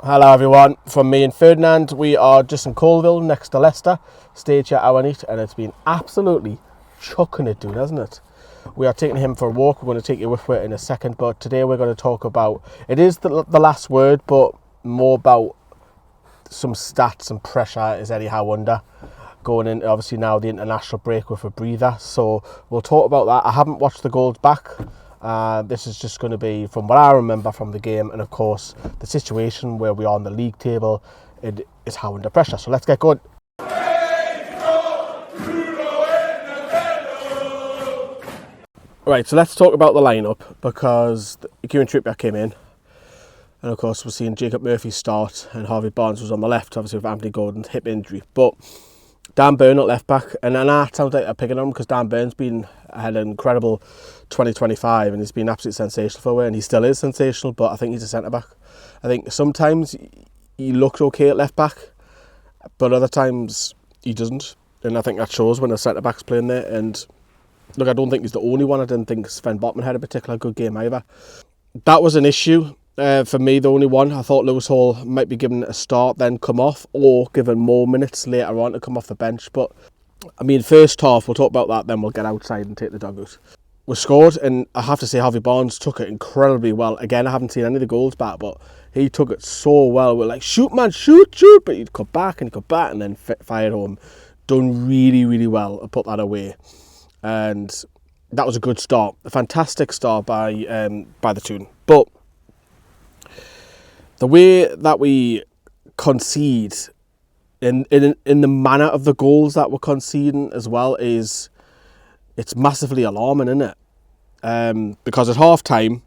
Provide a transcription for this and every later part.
Hello everyone, from me and Ferdinand. We are just in Colville next to Leicester, stage at Awanit, and it's been absolutely chucking it, dude, hasn't it? We are taking him for a walk. We're going to take you with it in a second, but today we're going to talk about, it is the last word, but more about some stats and pressure is Eddie Howe under. Going in, obviously now the international break with a breather, so we'll talk about that. I haven't watched the goals back. This is just going to be from what I remember from the game, and of course the situation where we are on the league table. It is how under pressure, so let's get going. Right, so let's talk about the lineup, because Kieran Trippier came in, and of course we're seeing Jacob Murphy start, and Harvey Barnes was on the left, obviously with Anthony Gordon's hip injury. But Dan Burn at left back, and that sounds like I'm picking on him because Dan Burn's had an incredible 2025 and he's been absolutely sensational for it, and he still is sensational, but I think he's a centre back. I think sometimes he looks okay at left back, but other times he doesn't, and I think that shows when a centre back's playing there. And look, I don't think he's the only one. I didn't think Sven Botman had a particularly good game either. That was an issue. For me, the only one. I thought Lewis Hall might be given a start, then come off, or given more minutes later on to come off the bench. But, I mean, first half, we'll talk about that, then we'll get outside and take the dog out. We scored, and I have to say Harvey Barnes took it incredibly well. Again, I haven't seen any of the goals back, but he took it so well. We're like, shoot, man, shoot, shoot. But he'd cut back, and then fired home. Done really, really well to put that away. And that was a good start. A fantastic start by the Toon. But the way that we concede in the manner of the goals that we're conceding as well it's massively alarming, isn't it? Because at half time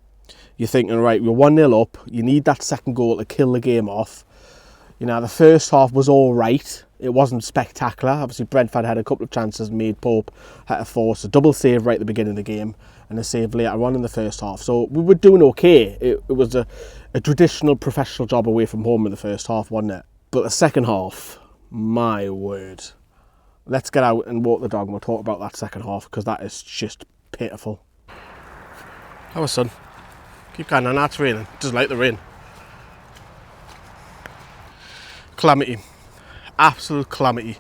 you're thinking, right, we're 1-0 up, you need that second goal to kill the game off. You know, the first half was all right. It wasn't spectacular. Obviously Brentford had a couple of chances made. Pope had to force a double save right at the beginning of the game and a save later on in the first half. So we were doing okay. It was a traditional professional job away from home in the first half, wasn't it? But the second half, my word. Let's get out and walk the dog and we'll talk about that second half, because that is just pitiful. How was son? Keep going on, that's raining. Doesn't like the rain. Calamity. Absolute calamity.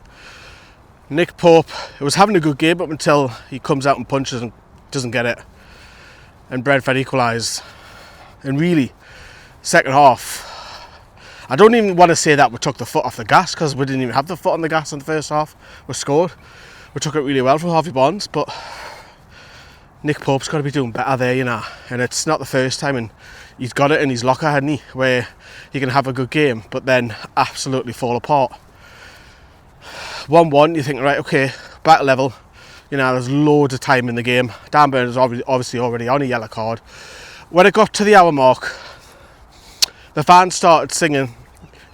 Nick Pope was having a good game up until he comes out and punches and doesn't get it. And Brentford equalise. And really, second half, I don't even want to say that we took the foot off the gas, because we didn't even have the foot on the gas in the first half. We scored. We took it really well from Harvey Barnes, but Nick Pope's got to be doing better there, you know. And it's not the first time, and he's got it in his locker, hadn't he, where he can have a good game, but then absolutely fall apart. 1-1, you think, right, okay, back level. You know, there's loads of time in the game. Dan Burn is obviously already on a yellow card. When it got to the hour mark, the fans started singing,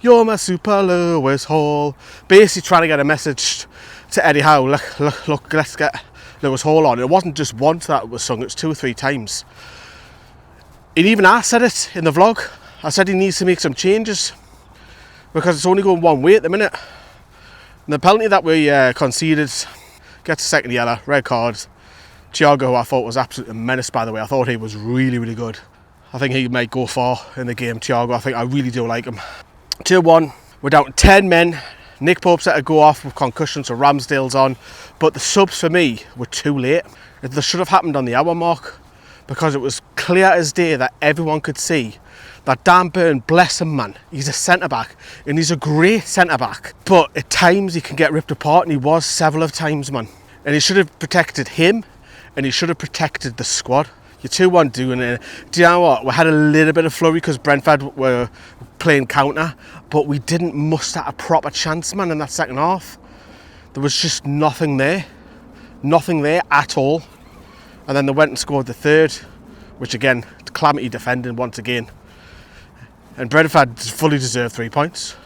"You're my super Lewis Hall," basically trying to get a message to Eddie Howe. Look, let's get Lewis Hall on. It wasn't just once that was sung, it was 2 or 3 times. And even I said it in the vlog. I said he needs to make some changes, because it's only going one way at the minute. And the penalty that we conceded gets a second yellow, red card. Thiago, who I thought was absolutely a menace, by the way. I thought he was really, really good. I think he might go far in the game, Thiago. I really do like him. 2-1, we're down to 10 men. Nick Pope's had to go off with concussion, so Ramsdale's on. But the subs for me were too late. They should have happened on the hour mark, because it was clear as day that everyone could see that Dan Burn, bless him, man, he's a centre-back, and he's a great centre-back, but at times he can get ripped apart, and he was several of times, man. And he should have protected him, and he should have protected the squad. You're 2-1 doing it. Do you know what? We had a little bit of flurry because Brentford were playing counter, but we didn't muster a proper chance, man, in that second half. There was just nothing there. Nothing there at all. And then they went and scored the third, which again, calamity defending once again. And Brentford fully deserved 3 points.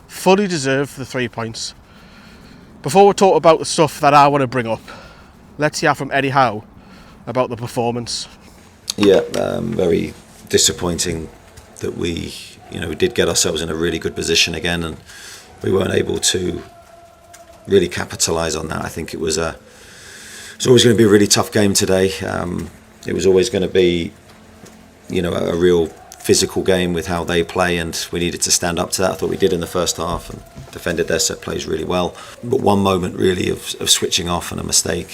Fully deserved the 3 points. Before we talk about the stuff that I want to bring up, let's hear from Eddie Howe about the performance. Yeah, very disappointing that we did get ourselves in a really good position again, and we weren't able to really capitalise on that. I think it was always going to be a really tough game today. It was always going to be, a real physical game with how they play, and we needed to stand up to that. I thought we did in the first half and defended their set plays really well. But one moment really of switching off and a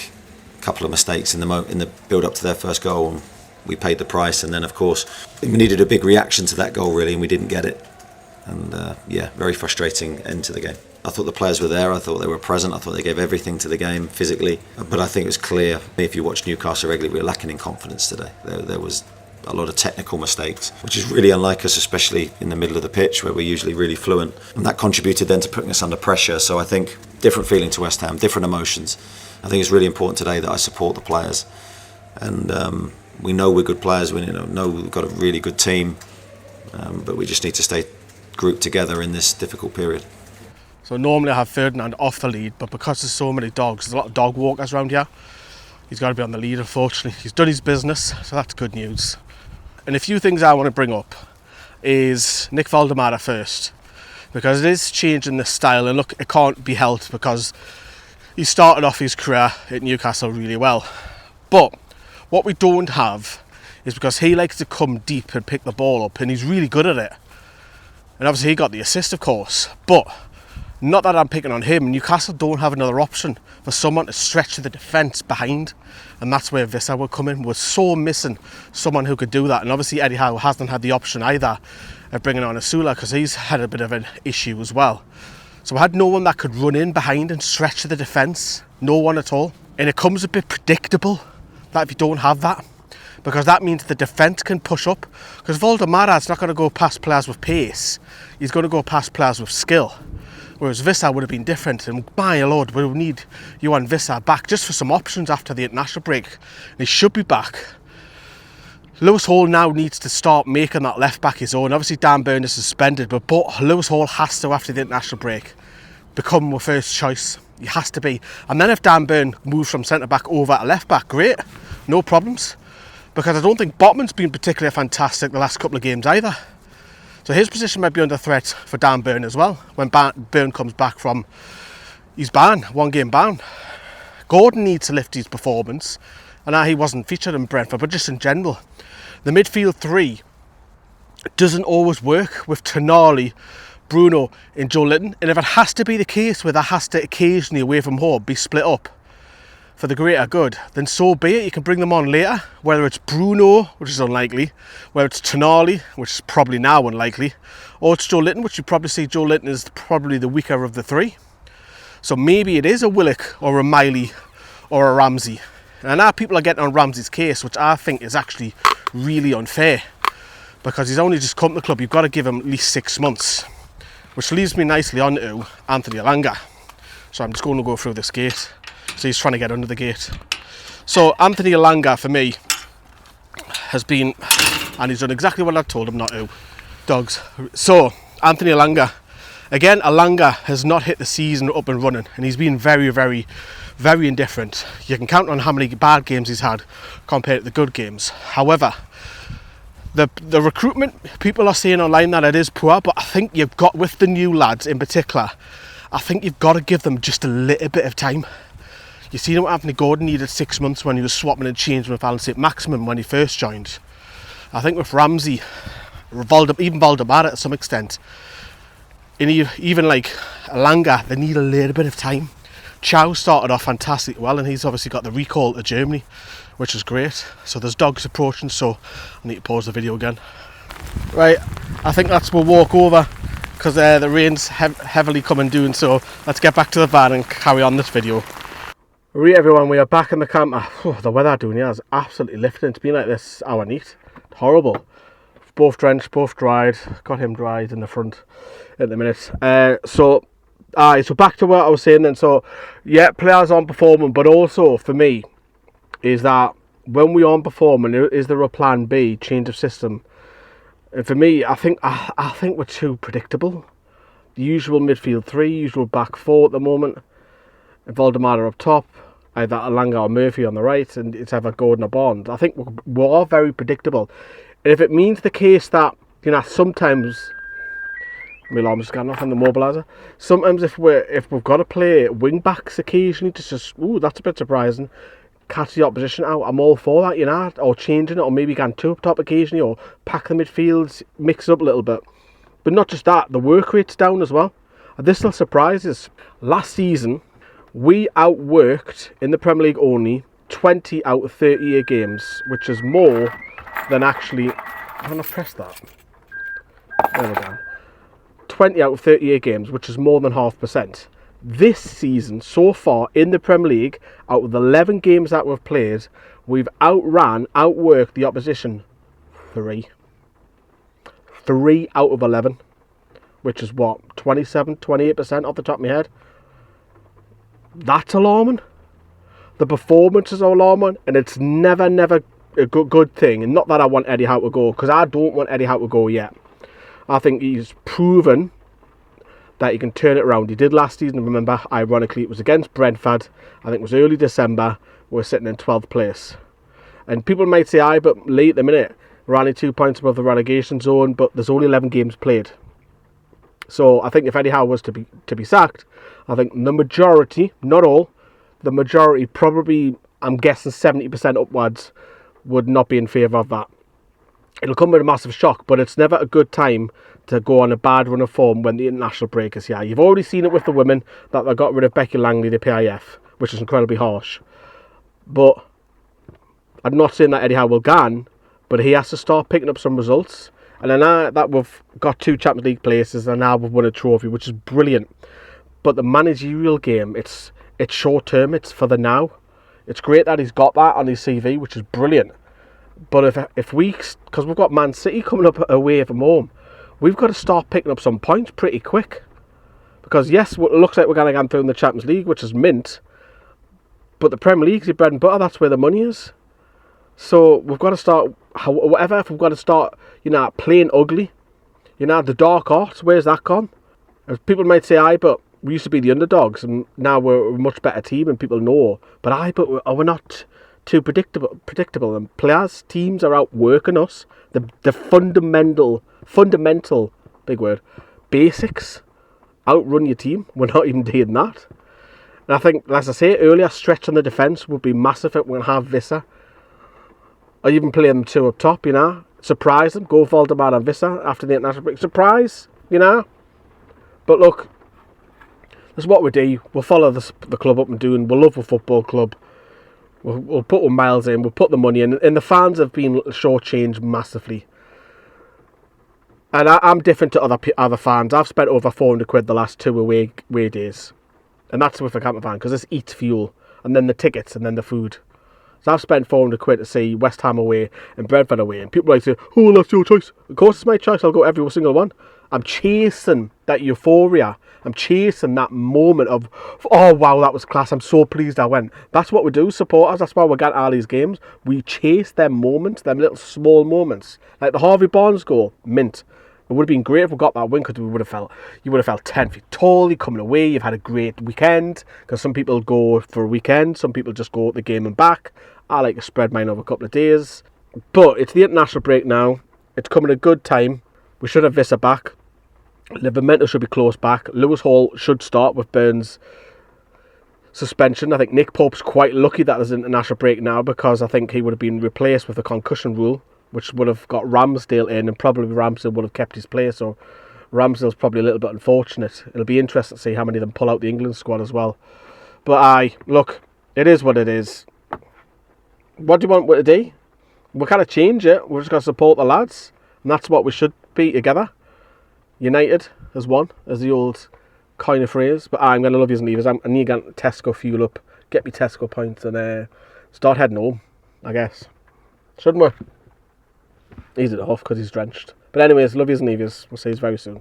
couple of mistakes in the build up to their first goal, and we paid the price. And then of course we needed a big reaction to that goal really, and we didn't get it. And very frustrating end to the game. I thought the players were there, I thought they were present, I thought they gave everything to the game physically. But I think it was clear, if you watch Newcastle regularly, we were lacking in confidence today. There was a lot of technical mistakes, which is really unlike us, especially in the middle of the pitch where we're usually really fluent. And that contributed then to putting us under pressure. So I think different feeling to West Ham, different emotions. I think it's really important today that I support the players. And we know we're good players, we know we've got a really good team, but we just need to stay grouped together in this difficult period. So normally I have Ferdinand off the lead, but because there's so many dogs, there's a lot of dog walkers around here, he's got to be on the lead unfortunately. He's done his business, so that's good news. And a few things I want to bring up is Nick Waldemar first, because it is changing the style, and look, it can't be helped because he started off his career at Newcastle really well. But what we don't have is, because he likes to come deep and pick the ball up, and he's really good at it. And obviously he got the assist, of course, but not that I'm picking on him. Newcastle don't have another option for someone to stretch the defence behind, and that's where Wissa would come in. We're so missing someone who could do that, and obviously Eddie Howe hasn't had the option either of bringing on Asula, because he's had a bit of an issue as well. So I had no one that could run in behind and stretch the defence, no one at all. And it comes a bit predictable that if you don't have that, because that means the defence can push up, because Waldemara's not going to go past players with pace, he's going to go past players with skill. Whereas Wissa would have been different, and my lord, we would need Johan Wissa back just for some options after the international break. And he should be back. Lewis Hall now needs to start making that left back his own. Obviously Dan Burn is suspended, but Lewis Hall has to, after the international break, become our first choice. He has to be. And then if Dan Burn moves from centre back over to left back, great, no problems. Because I don't think Botman's been particularly fantastic the last couple of games either. So his position might be under threat for Dan Burn as well, when Burn comes back from his ban, 1 game ban. Gordon needs to lift his performance, and he wasn't featured in Brentford, but just in general. The midfield three doesn't always work with Tonali, Bruno and Joe Linton, and if it has to be the case where that has to occasionally, away from home, be split up for the greater good, then so be it. You can bring them on later, whether it's Bruno, which is unlikely, whether it's Tonali, which is probably now unlikely, or it's Joe Linton, which you probably see Joe Linton is probably the weaker of the three. So maybe it is a Willock or a Miley or a Ramsey. And now people are getting on Ramsey's case, which I think is actually really unfair, because he's only just come to the club. You've got to give him at least 6 months, which leads me nicely on to Anthony Elanga. So I'm just going to go through this gate. So he's trying to get under the gate. So Anthony Elanga, for me, has been, and he's done exactly what I told him not to. Dogs. So Anthony Elanga, again, Elanga has not hit the season up and running, and he's been very, very, very indifferent. You can count on how many bad games he's had compared to the good games. However, the recruitment, people are saying online that it is poor, but I think you've got, with the new lads in particular, I think you've got to give them just a little bit of time. You see what Anthony Gordon needed 6 months when he was swapping and changing with saint-maximin when he first joined. I think with Ramsey, even Waldemar to some extent, and even like Elanga, they need a little bit of time. Chow started off fantastic well, and he's obviously got the recall to Germany, which is great. So there's dogs approaching, so I need to pause the video again. Right, I think we'll walk over, because the rain's heavily coming down, so let's get back to the van and carry on this video. Right everyone, we are back in the camper. The weather down here is absolutely lifting. It's been like this hour neat. Horrible. Both drenched, both dried. Got him dried in the front at the minute. So back to what I was saying then. So yeah, players aren't performing, but also for me is that when we aren't performing, is there a plan B, change of system? And for me, I think we're too predictable. The usual midfield three, usual back four at the moment. And Waldemar up top, either Elanga or Murphy on the right, and it's either Gordon or Bond. I think we're all very predictable. And if it means the case that, sometimes, my alarm's just gone off on the mobiliser. Sometimes if we've got to play wing backs occasionally, that's a bit surprising. catch the opposition out. I'm all for that, you know, or changing it, or maybe going two up top occasionally, or pack the midfields, mix it up a little bit. But not just that, the work rate's down as well. And this still surprises. Last season, we outworked, in the Premier League only, 20 out of 38 games, which is more than actually... I'm going to press that. There we go. 20 out of 38 games, which is more than 0.5%. This season, so far, in the Premier League, out of the 11 games that we've played, we've outworked the opposition 3. 3 out of 11. Which is what, 27, 28% off the top of my head? That's alarming. The performances are alarming, and it's never a good thing. And not that I want Eddie Howe to go, because I don't want Eddie Howe to go yet. I think he's proven that he can turn it around. He did last season, remember, ironically, it was against Brentford. I think it was early December. We're sitting in 12th place. And people might say, aye, but late at the minute, we're only 2 points above the relegation zone, but there's only 11 games played. So I think if Eddie Howe was to be sacked, I think the majority, not all, the majority, probably, I'm guessing 70% upwards, would not be in favour of that. It'll come with a massive shock, but it's never a good time to go on a bad run of form when the international break is here. You've already seen it with the women, that they got rid of Becky Langley, the PIF, which is incredibly harsh. But I'm not saying that Eddie Howe will gan, but he has to start picking up some results. And then now that we've got 2 Champions League places, and now we've won a trophy, which is brilliant. But the managerial game, it's short term, it's for the now. It's great that he's got that on his CV, which is brilliant. But if we, because we've got Man City coming up away from home, we've got to start picking up some points pretty quick. Because yes, it looks like we're going to get through in the Champions League, which is mint. But the Premier League's your bread and butter, that's where the money is. So we've got to start, if we've got to start, playing ugly. The dark arts, where's that gone? As people might say, aye, but we used to be the underdogs, and now we're a much better team, and people know. But we're not too predictable. And players, teams are outworking us. The fundamental, big word, basics outrun your team. We're not even doing that. And I think, as I say earlier, stretch on the defence would be massive if we can have Visser. Or even play them 2 up top, Surprise them. Go Valdemar and Visser after the international break. Surprise, But look, that's what we do. We'll follow the club up and doing. We'll love a football club. We'll put our miles in. We'll put the money in. And the fans have been shortchanged massively. And I'm different to other fans. I've spent over 400 quid the last 2 away days. And that's with a camper van, because it's eat fuel. And then the tickets, and then the food. So I've spent 400 quid to see West Ham away and Brentford away. And people like say, oh, that's your choice. Of course it's my choice. I'll go every single one. I'm chasing that euphoria. I'm chasing that moment of, oh, wow, that was class. I'm so pleased I went. That's what we do, supporters. That's why we get all these games. We chase them moments, them little small moments. Like the Harvey Barnes goal, mint. It would have been great if we got that win, because you would have felt 10 feet tall. You're coming away. You've had a great weekend, because some people go for a weekend. Some people just go the game and back. I like to spread mine over a couple of days. But it's the international break now. It's coming at a good time. We should have Visser back. Livramento should be close back. Lewis Hall should start with Burns' suspension. I think Nick Pope's quite lucky that there's an international break now, because I think he would have been replaced with a concussion rule, which would have got Ramsdale in, and probably Ramsdale would have kept his place. So Ramsdale's probably a little bit unfortunate. It'll be interesting to see how many of them pull out the England squad as well. But look, it is what it is. What do you want with today? We kind of change it. We're just going to support the lads, and that's what we should be together. United as one, as the old kind of phrase. But I'm going to love yous and leave us. I need to get Tesco fuel up, get me Tesco points, and start heading home, I guess. Shouldn't we? He's it off because he's drenched. But anyways, love yous and leave yous. We'll see you very soon.